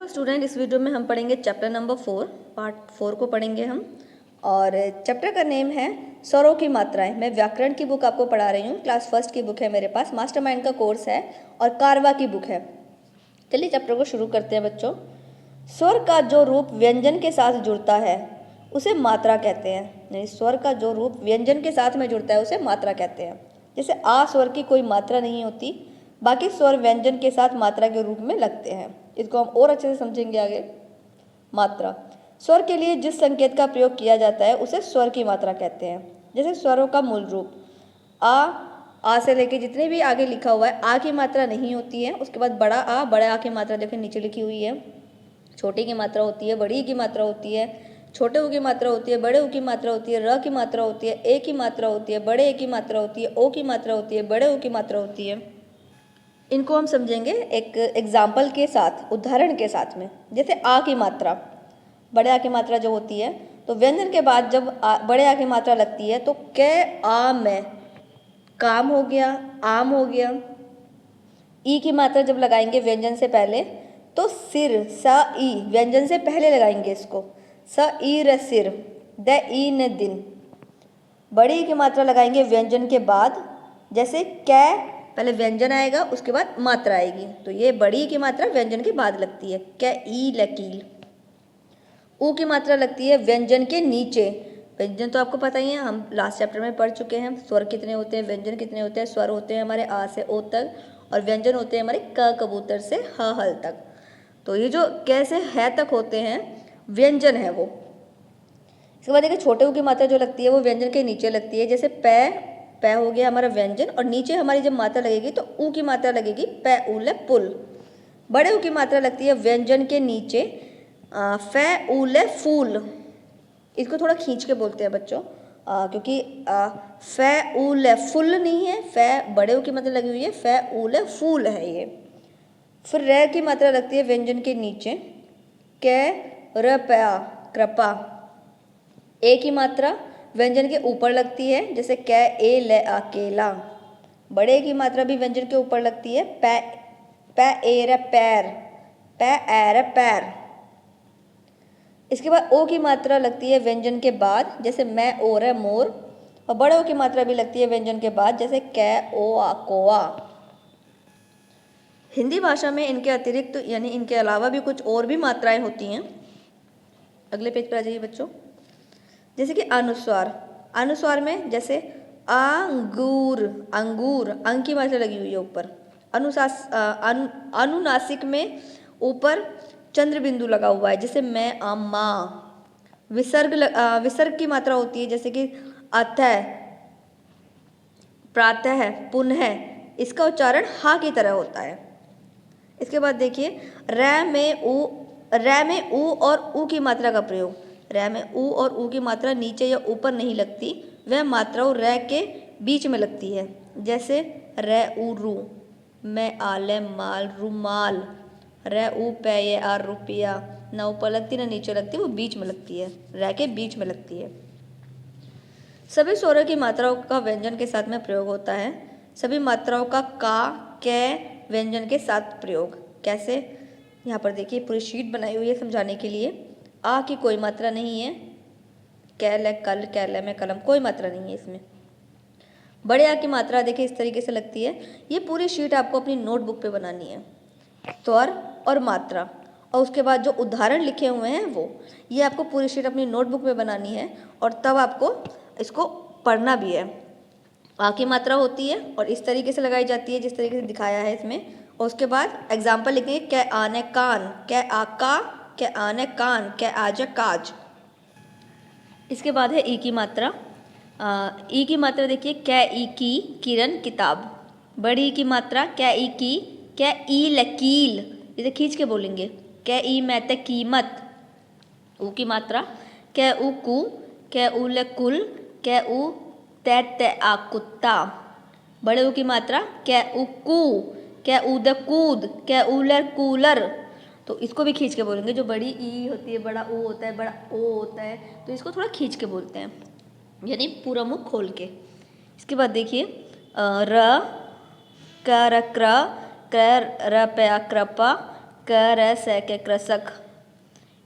Student, इस video में हम पढ़ेंगे चैप्टर नंबर 4, पार्ट 4 को पढ़ेंगे हम। और चैप्टर का नेम है स्वरों की मात्राएं। मैं व्याकरण की बुक आपको पढ़ा रही हूँ। क्लास फर्स्ट की बुक है मेरे पास, मास्टरमाइंड का कोर्स है और कारवा की बुक है। चलिए चैप्टर को शुरू करते हैं बच्चों। स्वर का जो रूप व्यंजन के साथ जुड़ता है उसे मात्रा कहते हैं। यानी स्वर का जो रूप व्यंजन के साथ में जुड़ता है उसे मात्रा कहते हैं। जैसे आ स्वर की कोई मात्रा नहीं होती, बाकी स्वर व्यंजन के साथ मात्रा के रूप में लगते हैं। इसको हम और अच्छे से समझेंगे आगे। मात्रा, स्वर के लिए जिस संकेत का प्रयोग किया जाता है उसे स्वर की मात्रा कहते हैं। जैसे स्वरों का मूल रूप आ से लेके जितने भी आगे लिखा हुआ है, आ की मात्रा नहीं होती है। उसके बाद बड़ा आ की मात्रा देखिए नीचे लिखी हुई है। छोटी की मात्रा होती है, बड़ी की मात्रा होती है, छोटे ऊ की मात्रा होती है, बड़े ऊ की मात्रा होती है, र की मात्रा होती है, ए की मात्रा होती है, बड़े ए की मात्रा होती है, ओ की मात्रा होती है, बड़े ओ की मात्रा होती है। इनको हम समझेंगे एक एग्जाम्पल के साथ, उदाहरण के साथ में। जैसे आ की मात्रा, बड़े आ की मात्रा जो होती है, तो व्यंजन के बाद जब बड़े आ की मात्रा लगती है तो कै आ में काम हो गया, आम हो गया। ई की मात्रा जब लगाएंगे व्यंजन से पहले तो सिर, सा ई व्यंजन से पहले लगाएंगे इसको, स ई र सिर, द ई न दिन। बड़ी ई की मात्रा लगाएंगे व्यंजन के बाद। जैसे कै पहले व्यंजन आएगा, उसके बाद मात्रा आएगी, तो ये बड़ी की मात्रा व्यंजन के बाद लगती है, कै ई लकील। ऊ की मात्रा लगती है व्यंजन के नीचे। व्यंजन तो आपको पता ही है, हम लास्ट चैप्टर में पढ़ चुके हैं। स्वर कितने होते हैं, व्यंजन कितने होते हैं। स्वर होते हैं हमारे आ से ओ तक और व्यंजन होते हैं हमारे क कबूतर से ह हल तक। तो ये जो कैसे है तक होते हैं व्यंजन है वो। इसके बाद देखिए छोटे ऊ की मात्रा जो लगती है वो व्यंजन के नीचे लगती है। जैसे पै हो गया हमारा व्यंजन और नीचे हमारी जब मात्रा लगेगी तो ऊ की मात्रा लगेगी, पै उल पुल। बड़े ऊ की मात्रा लगती है व्यंजन के नीचे, फै उल फूल। इसको थोड़ा खींच के बोलते हैं बच्चों, क्योंकि फै उल फुल नहीं है, फै बड़े ऊ की मात्रा लगी हुई है, फै उल फूल है ये। फिर रै की मात्रा लगती है व्यंजन के नीचे, कै रपया कृपा। ए की मात्रा व्यंजन के ऊपर लगती है, जैसे कै ए ले अकेला। बड़े की मात्रा भी व्यंजन के ऊपर लगती है, पै ए रे पैर, पै ए रे पैर। इसके बाद ओ की मात्रा लगती है व्यंजन के बाद, जैसे मैं ओ रे मोर। और बड़े ओ की मात्रा भी लगती है व्यंजन के बाद, जैसे कै ओ आ कोआ। हिंदी भाषा में इनके अतिरिक्त यानी इनके अलावा भी कुछ और भी मात्राएं होती हैं। अगले पेज पर आ जाइए बच्चों। जैसे कि अनुस्वार, अनुस्वार में जैसे अंगूर, अंगूर अंग की मात्रा लगी हुई है ऊपर। अनुनासिक में ऊपर चंद्र बिंदु लगा हुआ है, जैसे मैं अम्मा। विसर्ग की मात्रा होती है, जैसे कि अतः, प्रातः, पुनः। इसका उच्चारण हा की तरह होता है। इसके बाद देखिए रै में ऊ और ऊ की मात्रा का प्रयोग। रै में ऊ और ऊ की मात्रा नीचे या ऊपर नहीं लगती, वह मात्रा रै के बीच में लगती है। जैसे रै ऊ रू, मैं आले माल रुमाल। रै ऊ पै ये आर रुपया, ना ऊपर लगती ना नीचे लगती, वो बीच में लगती है, रै के बीच में लगती है। सभी स्वरों की मात्राओं का व्यंजन के साथ में प्रयोग होता है। सभी मात्राओं का कै व्यंजन के साथ प्रयोग। कैसे, यहाँ पर देखिए पूरी शीट बनाई हुई है समझाने के लिए। आ की कोई मात्रा नहीं है, कैल है कल, कैल है में कलम, कोई मात्रा नहीं है इसमें। बड़े आ की मात्रा देखिए इस तरीके से लगती है। ये पूरी शीट आपको अपनी नोटबुक पे बनानी है, स्वर और मात्रा, और उसके बाद जो उदाहरण लिखे हुए हैं वो, ये आपको पूरी शीट अपनी नोटबुक में बनानी है और तब आपको इसको पढ़ना भी है। आ की मात्रा होती है और इस तरीके से लगाई जाती है जिस तरीके से दिखाया है इसमें। और उसके बाद एग्जाम्पल लिखेंगे, कै आने कान, कै आका, कै आने कान, कै आजे काज। इसके बाद है ई की मात्रा। ई की मात्रा देखिए, कै ई की किरण किताब। बड़ी ई की मात्रा कै ई की, कै ई लकील, इसे खींच के बोलेंगे, कै ई मैते कीमत। ऊ की मात्रा कै ऊ कू, कै ऊ ले कुल, कै ऊ तै आ कुत्ता। बड़े ऊ की मात्रा कै ऊ कू, कै ऊ द कूद, कै ऊ ले कूलर। तो इसको भी खींच के बोलेंगे। जो बड़ी ई होती है, बड़ा ऊ होता है, बड़ा ओ होता है, तो इसको थोड़ा खींच के बोलते हैं, यानी पूरा मुंह खोल के। इसके बाद देखिए र, क र क्र, क र प कृपा, क क र स के कृषक।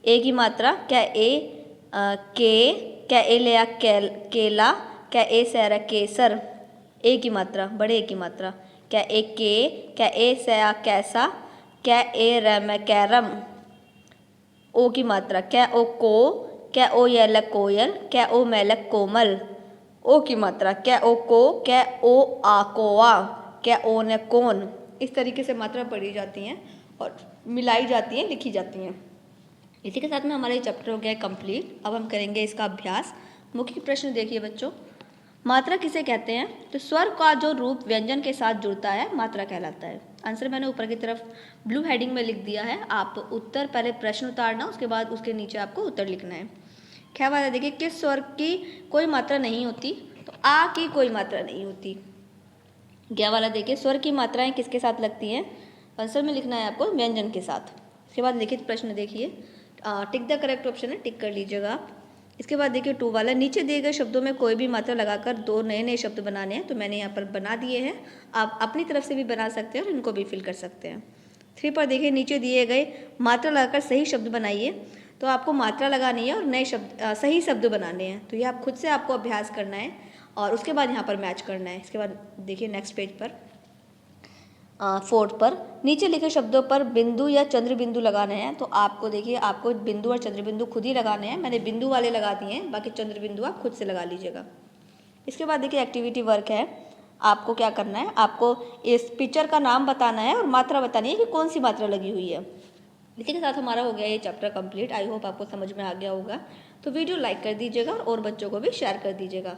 ए की मात्रा क्या ए के, क्या ए ले केला, क्या ए से र केसर। ए की मात्रा बड़े ए की मात्रा क्या ए के, क्या ए से कैसा, क्या ए र में कैरम। ओ की मात्रा क्या ओ को, क्या ओ यल कोयल, क्या ओ मैल कोमल। ओ की मात्रा क्या ओ को, क्या ओ आकोआ, क्या ओ ने कौन। इस तरीके से मात्रा पढ़ी जाती हैं और मिलाई जाती हैं, लिखी जाती हैं। इसी के साथ में हमारा ये चैप्टर हो गया है कंप्लीट। अब हम करेंगे इसका अभ्यास। मुख्य प्रश्न देखिए बच्चों, मात्रा किसे कहते हैं? तो स्वर का जो रूप व्यंजन के साथ जुड़ता है मात्रा कहलाता है। आंसर मैंने ऊपर की तरफ ब्लू हेडिंग में लिख दिया है। आप उत्तर पहले प्रश्न उतारना, उसके बाद उसके नीचे आपको उत्तर लिखना है। क्या बात है, देखिए किस स्वर की कोई मात्रा नहीं होती? तो आ की कोई मात्रा नहीं होती। क्या वाला देखिए, स्वर की मात्राएं किसके साथ लगती हैं? आंसर में लिखना है आपको व्यंजन के साथ। उसके बाद लिखित प्रश्न देखिए, टिक द करेक्ट ऑप्शन है, टिक कर लीजिएगा आप। इसके बाद देखिए 2 वाला, नीचे दिए गए शब्दों में कोई भी मात्रा लगाकर 2 नए नए शब्द बनाने हैं। तो मैंने यहाँ पर बना दिए हैं, आप अपनी तरफ से भी बना सकते हैं और इनको भी फिल कर सकते हैं। 3 पर देखिए, नीचे दिए गए मात्रा लगाकर सही शब्द बनाइए। तो आपको मात्रा लगानी है और नए शब्द सही शब्द बनाने हैं। तो ये आप खुद से आपको अभ्यास करना है और उसके बाद यहाँ पर मैच करना है। इसके बाद देखिए नेक्स्ट पेज पर 4 पर नीचे लिखे शब्दों पर बिंदु या चंद्र बिंदु लगाने हैं। तो आपको देखिए, आपको बिंदु और चंद्र बिंदु खुद ही लगाने हैं। मैंने बिंदु वाले लगा दिए हैं, बाकी चंद्र बिंदु आप खुद से लगा लीजिएगा। इसके बाद देखिए एक्टिविटी वर्क है। आपको क्या करना है, आपको इस पिक्चर का नाम बताना है और मात्रा बतानी है कि कौन सी मात्रा लगी हुई है। इसी के साथ हमारा हो गया ये चैप्टर कंप्लीट। आई होप आपको समझ में आ गया होगा। तो वीडियो लाइक कर दीजिएगा और बच्चों को भी शेयर कर दीजिएगा।